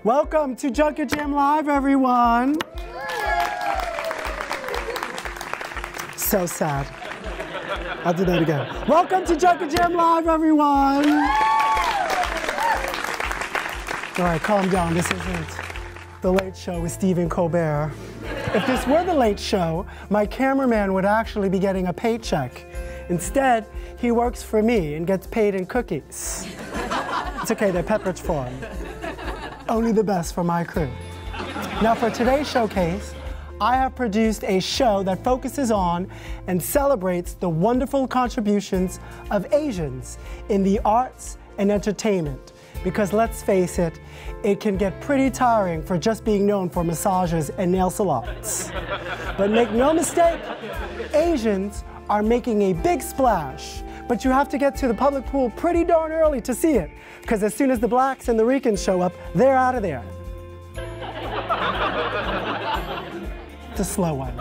Welcome to Junket Jam Live, everyone. So sad. I'll do that again. Welcome to Junket Jam Live, everyone. All right, calm down. This isn't The Late Show with Stephen Colbert. If this were The Late Show, my cameraman would actually be getting a paycheck. Instead, he works for me and gets paid in cookies. It's okay, they're Pepperidge Farm. Only the best for my crew. Now for today's showcase, I have produced a show that focuses on and celebrates the wonderful contributions of Asians in the arts and entertainment. Because let's face it, it can get pretty tiring for just being known for massages and nail salons. But make no mistake, Asians are making a big splash. But you have to get to the public pool pretty darn early to see it, because as soon as the blacks and the Ricans show up, they're out of there. It's a slow one.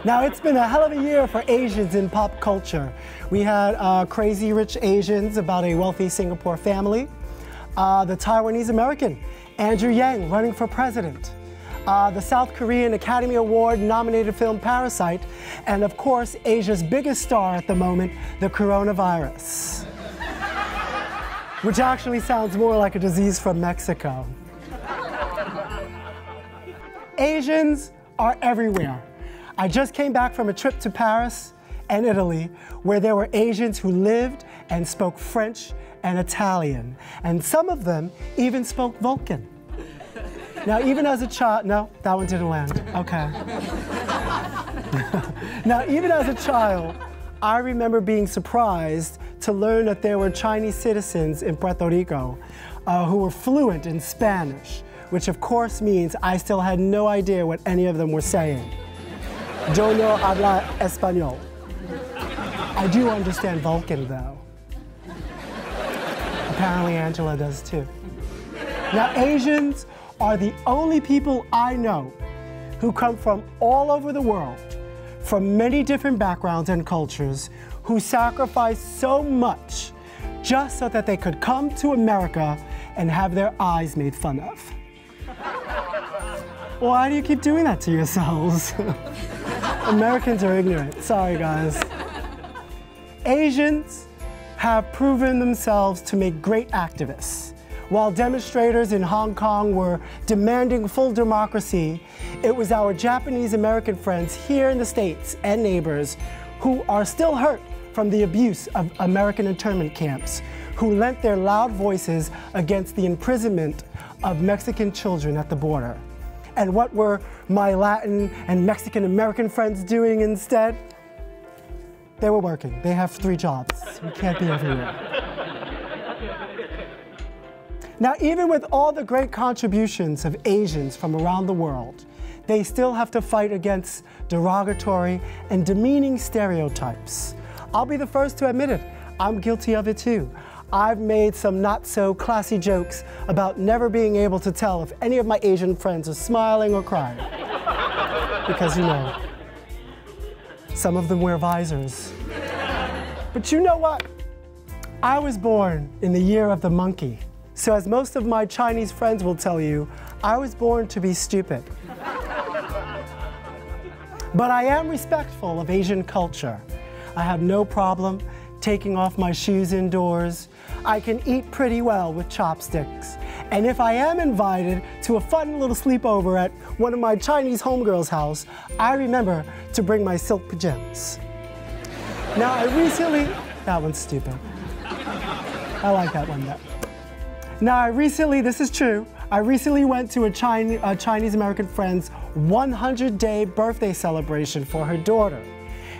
Now, it's been a hell of a year for Asians in pop culture. We had Crazy Rich Asians about a wealthy Singapore family, the Taiwanese American, Andrew Yang, running for president, the South Korean Academy Award nominated film Parasite, and of course, Asia's biggest star at the moment, the coronavirus, which actually sounds more like a disease from Mexico. Asians are everywhere. I just came back from a trip to Paris and Italy, where there were Asians who lived and spoke French and Italian, and some of them even spoke Vulcan. Now, even as a child, no, that one didn't land, okay. Now, even as a child, I remember being surprised to learn that there were Chinese citizens in Puerto Rico who were fluent in Spanish, which of course means I still had no idea what any of them were saying. Yo no habla español. I do understand Vulcan, though. Apparently Angela does too. Now, Asians are the only people I know who come from all over the world, from many different backgrounds and cultures, who sacrifice so much just so that they could come to America and have their eyes made fun of. Why do you keep doing that to yourselves? Americans are ignorant. Sorry, guys. Asians have proven themselves to make great activists. While demonstrators in Hong Kong were demanding full democracy, it was our Japanese American friends here in the States and neighbors who are still hurt from the abuse of American internment camps, who lent their loud voices against the imprisonment of Mexican children at the border. And what were my Latin and Mexican American friends doing instead? They were working. They have 3 jobs. We can't be everywhere. Now, even with all the great contributions of Asians from around the world, they still have to fight against derogatory and demeaning stereotypes. I'll be the first to admit it. I'm guilty of it too. I've made some not so classy jokes about never being able to tell if any of my Asian friends are smiling or crying. Because, you know, some of them wear visors. But you know what? I was born in the year of the monkey. So as most of my Chinese friends will tell you, I was born to be stupid. But I am respectful of Asian culture. I have no problem taking off my shoes indoors. I can eat pretty well with chopsticks. And if I am invited to a fun little sleepover at one of my Chinese homegirls' house, I remember to bring my silk pajamas. Now that one's stupid. I like that one though. Now, this is true, I recently went to a Chinese American friend's 100-day birthday celebration for her daughter.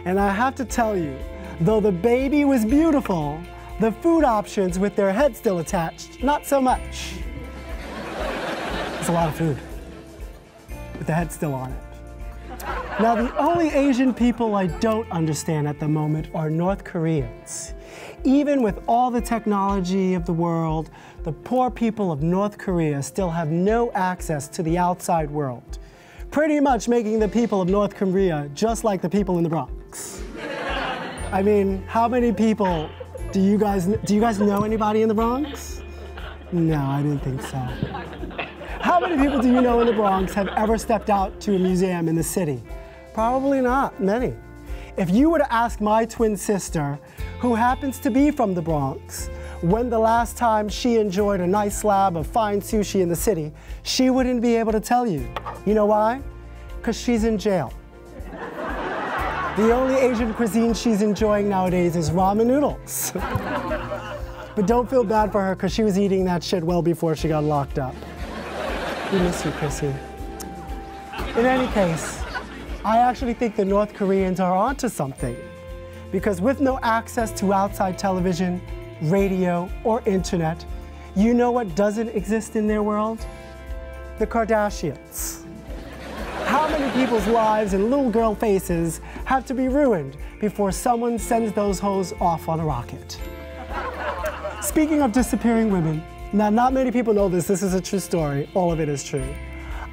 And I have to tell you, though the baby was beautiful, the food options with their head still attached, not so much. It's a lot of food, with the head still on it. Now, the only Asian people I don't understand at the moment are North Koreans. Even with all the technology of the world, the poor people of North Korea still have no access to the outside world, pretty much making the people of North Korea just like the people in the Bronx. I mean, how many people do you guys know anybody in the Bronx? No, I didn't think so. How many people do you know in the Bronx have ever stepped out to a museum in the city? Probably not many. If you were to ask my twin sister, who happens to be from the Bronx, when the last time she enjoyed a nice slab of fine sushi in the city, she wouldn't be able to tell you. You know why? Because she's in jail. The only Asian cuisine she's enjoying nowadays is ramen noodles. But don't feel bad for her, because she was eating that shit well before she got locked up. We miss you, Chrissy. In any case, I actually think the North Koreans are onto something. Because with no access to outside television, radio, or internet, you know what doesn't exist in their world? The Kardashians. How many people's lives and little girl faces have to be ruined before someone sends those hoes off on a rocket? Speaking of disappearing women, now not many people know this is a true story, all of it is true.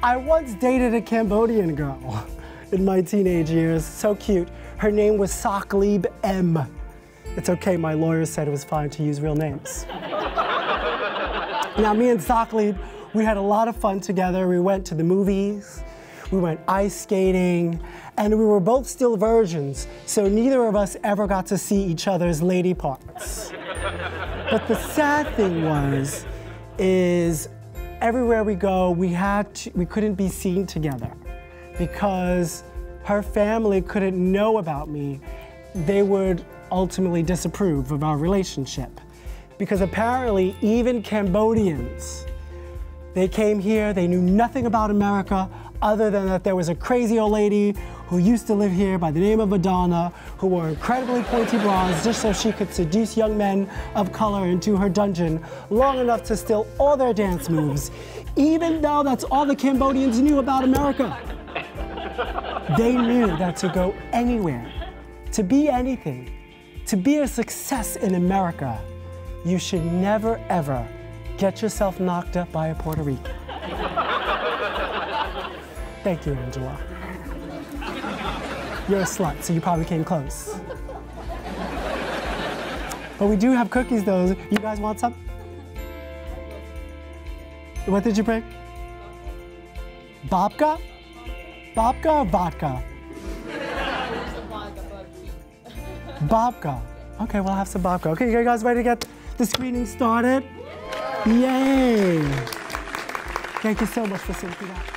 I once dated a Cambodian girl in my teenage years, so cute. Her name was Saklib M. It's okay, my lawyer said it was fine to use real names. Now me and Saklib, we had a lot of fun together. We went to the movies, we went ice skating, and we were both still virgins, so neither of us ever got to see each other's lady parts. But the sad thing is everywhere we go, we couldn't be seen together because her family couldn't know about me. They would ultimately disapprove of our relationship. Because apparently even Cambodians, they came here, they knew nothing about America other than that there was a crazy old lady who used to live here by the name of Madonna, who wore incredibly pointy bras just so she could seduce young men of color into her dungeon long enough to steal all their dance moves, even though that's all the Cambodians knew about America. They knew that to go anywhere, to be anything, to be a success in America, you should never, ever get yourself knocked up by a Puerto Rican. Thank you, Angela. You're a slut, so you probably came close. But we do have cookies, though. You guys want some? What did you bring? Babka? Babka or vodka? Babka. Okay, we'll have some babka. Okay, you guys ready to get the screening started? Yay! Thank you so much for sitting through that.